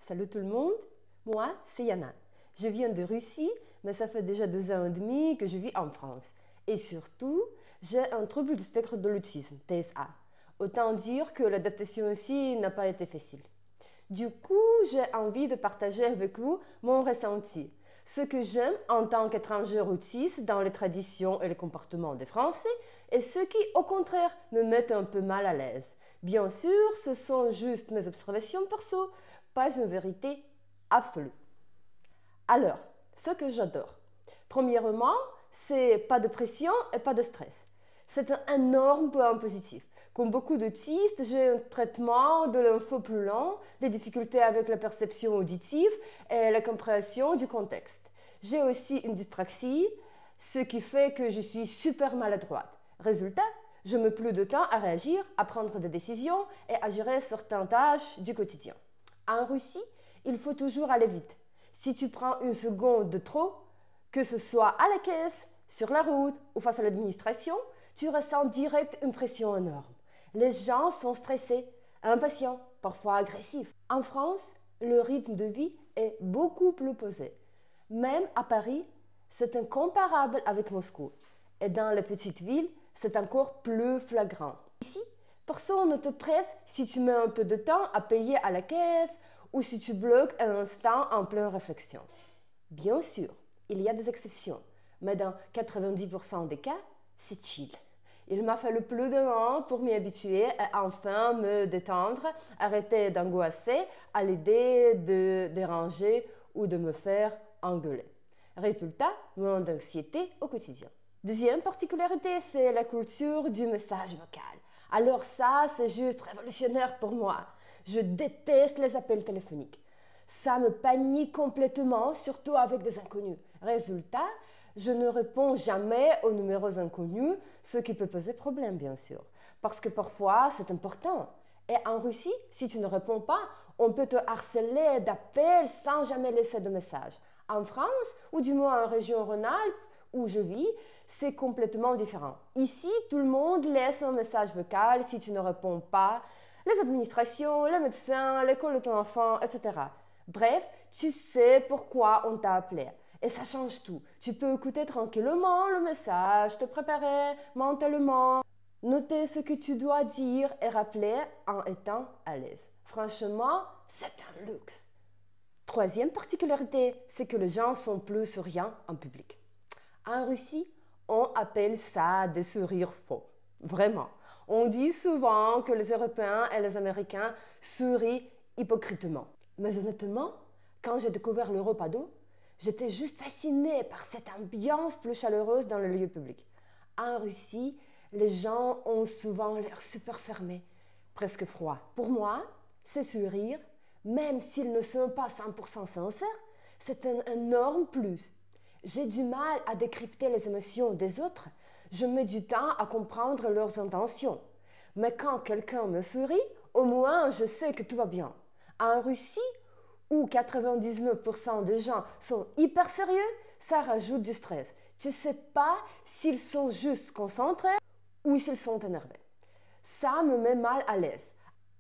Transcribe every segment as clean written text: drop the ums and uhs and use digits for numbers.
Salut tout le monde, moi c'est Yana. Je viens de Russie, mais ça fait déjà 2 ans et demi que je vis en France. Et surtout, j'ai un trouble du spectre de l'autisme, TSA. Autant dire que l'adaptation aussi n'a pas été facile. Du coup, j'ai envie de partager avec vous mon ressenti. Ce que j'aime en tant qu'étranger autiste dans les traditions et les comportements des Français et ce qui, au contraire, me met un peu mal à l'aise. Bien sûr, ce sont juste mes observations perso, pas une vérité absolue. Alors, ce que j'adore. Premièrement, c'est pas de pression et pas de stress. C'est un énorme point positif. Comme beaucoup d'autistes, j'ai un traitement de l'info plus lent, des difficultés avec la perception auditive et la compréhension du contexte. J'ai aussi une dyspraxie, ce qui fait que je suis super maladroite. Résultat, je mets plus de temps à réagir, à prendre des décisions et à gérer certaines tâches du quotidien. En Russie, il faut toujours aller vite. Si tu prends une seconde de trop, que ce soit à la caisse, sur la route ou face à l'administration, tu ressens direct une pression énorme. Les gens sont stressés, impatients, parfois agressifs. En France, le rythme de vie est beaucoup plus posé. Même à Paris, c'est incomparable avec Moscou. Et dans les petites villes, c'est encore plus flagrant. Ici, personne ne te presse si tu mets un peu de temps à payer à la caisse ou si tu bloques un instant en pleine réflexion. Bien sûr, il y a des exceptions, mais dans 90% des cas, c'est chill. Il m'a fallu plus d'un an pour m'y habituer et enfin me détendre, arrêter d'angoisser à l'idée de déranger ou de me faire engueuler. Résultat, moins d'anxiété au quotidien. Deuxième particularité, c'est la culture du message vocal. Alors ça, c'est juste révolutionnaire pour moi. Je déteste les appels téléphoniques. Ça me panique complètement, surtout avec des inconnus. Résultat, je ne réponds jamais aux numéros inconnus, ce qui peut poser problème, bien sûr. Parce que parfois, c'est important. Et en Russie, si tu ne réponds pas, on peut te harceler d'appels sans jamais laisser de message. En France, ou du moins en région Rhône-Alpes, où je vis, c'est complètement différent. Ici, tout le monde laisse un message vocal si tu ne réponds pas. Les administrations, les médecins, l'école de ton enfant, etc. Bref, tu sais pourquoi on t'a appelé. Et ça change tout. Tu peux écouter tranquillement le message, te préparer mentalement, noter ce que tu dois dire et rappeler en étant à l'aise. Franchement, c'est un luxe. Troisième particularité, c'est que les gens sont plus souriants en public. En Russie, on appelle ça des sourires faux. Vraiment. On dit souvent que les Européens et les Américains sourient hypocritement. Mais honnêtement, quand j'ai découvert l'Europe ado, j'étais juste fascinée par cette ambiance plus chaleureuse dans le lieu public. En Russie, les gens ont souvent l'air super fermés, presque froids. Pour moi, ces sourires, même s'ils ne sont pas 100% sincères, c'est un énorme plus. J'ai du mal à décrypter les émotions des autres. Je mets du temps à comprendre leurs intentions. Mais quand quelqu'un me sourit, au moins je sais que tout va bien. En Russie, où 99% des gens sont hyper sérieux, ça rajoute du stress. Tu ne sais pas s'ils sont juste concentrés ou s'ils sont énervés. Ça me met mal à l'aise.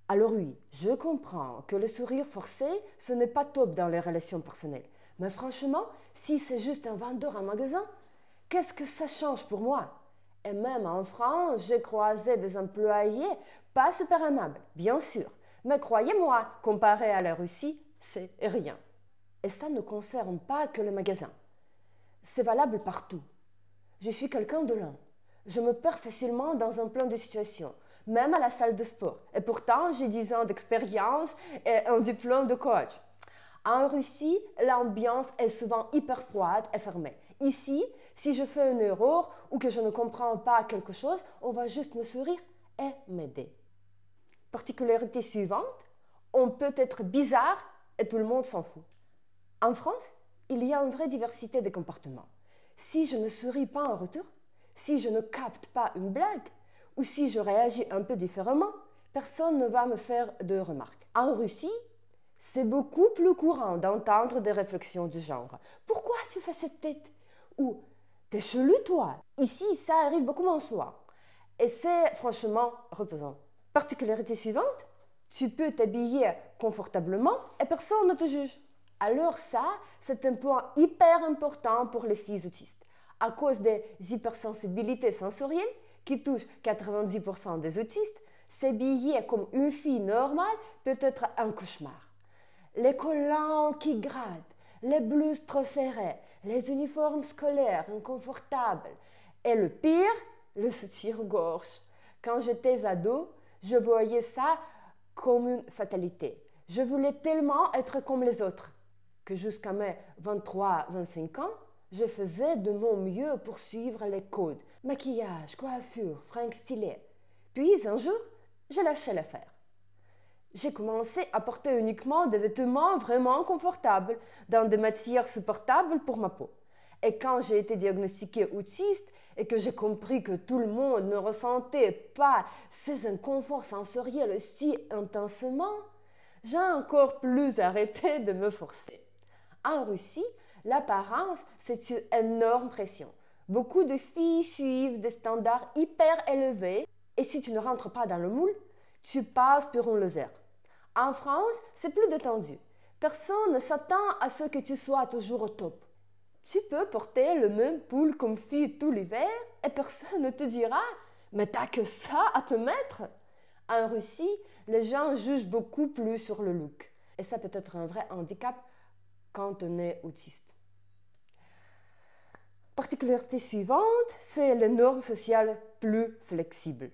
Alors oui, je comprends que le sourire forcé, ce n'est pas top dans les relations personnelles. Mais franchement, si c'est juste un vendeur en magasin, qu'est-ce que ça change pour moi? Et même en France, j'ai croisé des employés pas super aimables, bien sûr. Mais croyez-moi, comparé à la Russie, c'est rien. Et ça ne concerne pas que le magasin. C'est valable partout. Je suis quelqu'un de lent. Je me perds facilement dans un plan de situation, même à la salle de sport. Et pourtant, j'ai 10 ans d'expérience et un diplôme de coach. En Russie, l'ambiance est souvent hyper froide et fermée. Ici, si je fais une erreur ou que je ne comprends pas quelque chose, on va juste me sourire et m'aider. Particularité suivante, on peut être bizarre et tout le monde s'en fout. En France, il y a une vraie diversité de comportements. Si je ne souris pas en retour, si je ne capte pas une blague ou si je réagis un peu différemment, personne ne va me faire de remarques. En Russie, c'est beaucoup plus courant d'entendre des réflexions du genre « Pourquoi tu fais cette tête ?» ou « T'es chelou toi ?» Ici, ça arrive beaucoup moins souvent. Et c'est franchement reposant. Particularité suivante, Tu peux t'habiller confortablement et personne ne te juge. Alors ça, c'est un point hyper important pour les filles autistes. À cause des hypersensibilités sensorielles qui touchent 90% des autistes, s'habiller comme une fille normale peut être un cauchemar. Les collants qui grattent, les blouses trop serrées, les uniformes scolaires inconfortables et le pire, le soutien-gorge. Quand j'étais ado, je voyais ça comme une fatalité. Je voulais tellement être comme les autres que jusqu'à mes 23-25 ans, je faisais de mon mieux pour suivre les codes. Maquillage, coiffure, fringues stylées. Puis un jour, je lâchais l'affaire. J'ai commencé à porter uniquement des vêtements vraiment confortables, dans des matières supportables pour ma peau. Et quand j'ai été diagnostiquée autiste et que j'ai compris que tout le monde ne ressentait pas ces inconforts sensoriels si intensément, j'ai encore plus arrêté de me forcer. En Russie, l'apparence, c'est une énorme pression. Beaucoup de filles suivent des standards hyper élevés et si tu ne rentres pas dans le moule, tu passes pour un loser. En France, c'est plus détendu. Personne ne s'attend à ce que tu sois toujours au top. Tu peux porter le même pull comme fille tout l'hiver et personne ne te dira « Mais t'as que ça à te mettre ?» En Russie, les gens jugent beaucoup plus sur le look. Et ça peut être un vrai handicap quand on est autiste. Particularité suivante, c'est les normes sociales plus flexibles.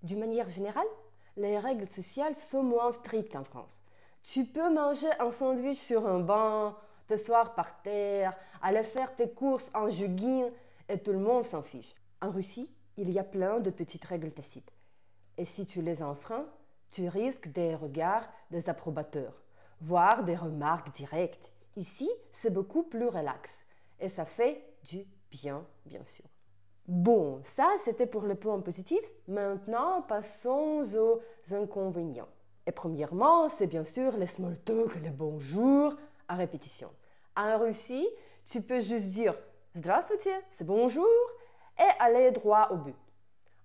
D'une manière générale, les règles sociales sont moins strictes en France. Tu peux manger un sandwich sur un banc, t'asseoir par terre, aller faire tes courses en jogging et tout le monde s'en fiche. En Russie, il y a plein de petites règles tacites. Et si tu les enfreins, tu risques des regards des approbateurs, voire des remarques directes. Ici, c'est beaucoup plus relax et ça fait du bien, bien sûr. Bon, ça c'était pour les points positifs. Maintenant, passons aux inconvénients. Et premièrement, c'est bien sûr les small talk, les bonjours à répétition. En Russie, tu peux juste dire Здравствуйте, c'est bonjour et aller droit au but.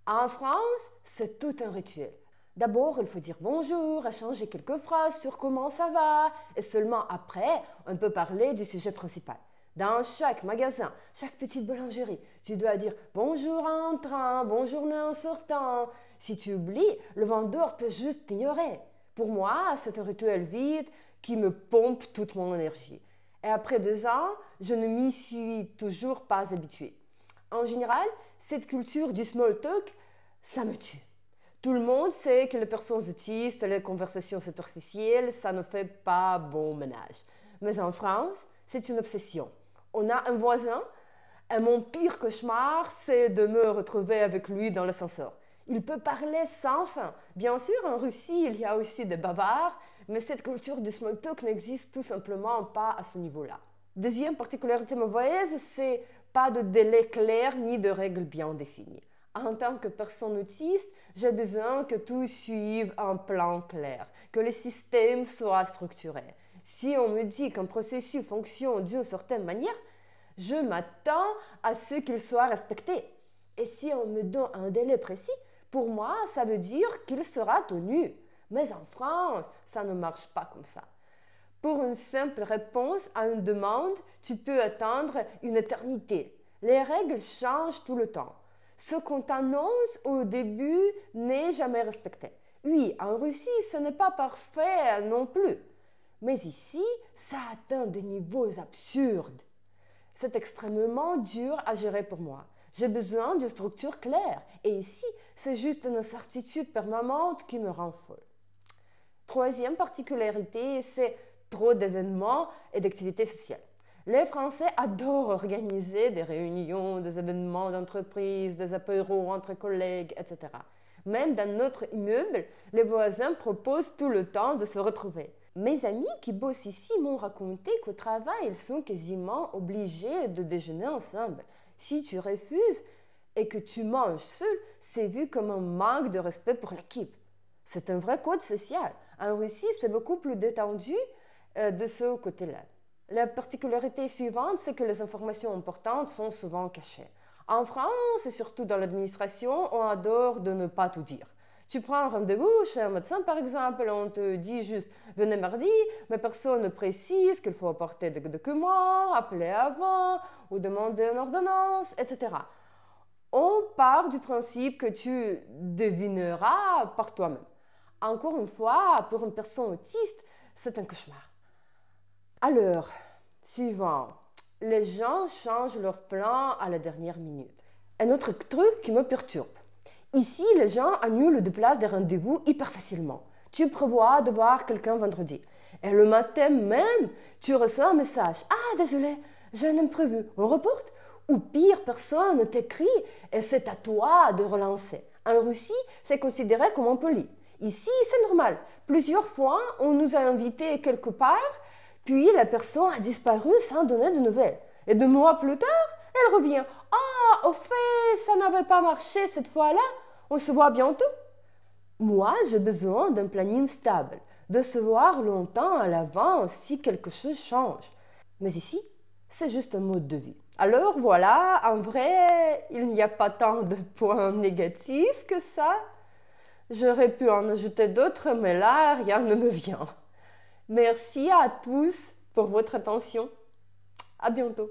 En France, c'est tout un rituel. D'abord, il faut dire bonjour, échanger quelques phrases sur comment ça va, et seulement après, on peut parler du sujet principal. Dans chaque magasin, chaque petite boulangerie, tu dois dire bonjour en entrant, bonjour en sortant. Si tu oublies, le vendeur peut juste t'ignorer. Pour moi, c'est un rituel vide qui me pompe toute mon énergie. Et après 2 ans, je ne m'y suis toujours pas habituée. En général, cette culture du small talk, ça me tue. Tout le monde sait que les personnes autistes et les conversations superficielles, ça ne fait pas bon ménage. Mais en France, c'est une obsession. On a un voisin et mon pire cauchemar, c'est de me retrouver avec lui dans l'ascenseur. Il peut parler sans fin. Bien sûr, en Russie, il y a aussi des bavards, mais cette culture du small talk n'existe tout simplement pas à ce niveau-là. Deuxième particularité mauvaise, c'est pas de délai clair ni de règles bien définies. En tant que personne autiste, j'ai besoin que tout suive un plan clair, que le système soit structuré. Si on me dit qu'un processus fonctionne d'une certaine manière, je m'attends à ce qu'il soit respecté. Et si on me donne un délai précis, pour moi, ça veut dire qu'il sera tenu. Mais en France, ça ne marche pas comme ça. Pour une simple réponse à une demande, tu peux attendre une éternité. Les règles changent tout le temps. Ce qu'on t'annonce au début n'est jamais respecté. Oui, en Russie, ce n'est pas parfait non plus. Mais ici, ça atteint des niveaux absurdes. C'est extrêmement dur à gérer pour moi. J'ai besoin d'une structure claire. Et ici, c'est juste une incertitude permanente qui me rend folle. Troisième particularité, c'est trop d'événements et d'activités sociales. Les Français adorent organiser des réunions, des événements d'entreprise, des apéros entre collègues, etc. Même dans notre immeuble, les voisins proposent tout le temps de se retrouver. Mes amis qui bossent ici m'ont raconté qu'au travail, ils sont quasiment obligés de déjeuner ensemble. Si tu refuses et que tu manges seul, c'est vu comme un manque de respect pour l'équipe. C'est un vrai code social. En Russie, c'est beaucoup plus détendu de ce côté-là. La particularité suivante, c'est que les informations importantes sont souvent cachées. En France, et surtout dans l'administration, on adore de ne pas tout dire. Tu prends un rendez-vous chez un médecin, par exemple, on te dit juste venez mardi, mais personne ne précise qu'il faut apporter des documents, appeler avant ou demander une ordonnance, etc. On part du principe que tu devineras par toi-même. Encore une fois, pour une personne autiste, c'est un cauchemar. Alors, suivant, les gens changent leur plan à la dernière minute. Un autre truc qui me perturbe. Ici, les gens annulent de place des rendez-vous hyper facilement. Tu prévois de voir quelqu'un vendredi. Et le matin même, tu reçois un message. Ah, désolé, j'ai un imprévu. On reporte? Ou pire, personne ne t'écrit et c'est à toi de relancer. En Russie, c'est considéré comme impoli. Ici, c'est normal. Plusieurs fois, on nous a invités quelque part, puis la personne a disparu sans donner de nouvelles. Et 2 mois plus tard, elle revient. Ah, au fait, ça n'avait pas marché cette fois-là. On se voit bientôt. Moi, j'ai besoin d'un planning stable, de se voir longtemps à l'avance si quelque chose change. Mais ici, c'est juste un mode de vie. Alors voilà, en vrai, il n'y a pas tant de points négatifs que ça. J'aurais pu en ajouter d'autres, mais là, rien ne me vient. Merci à tous pour votre attention. À bientôt.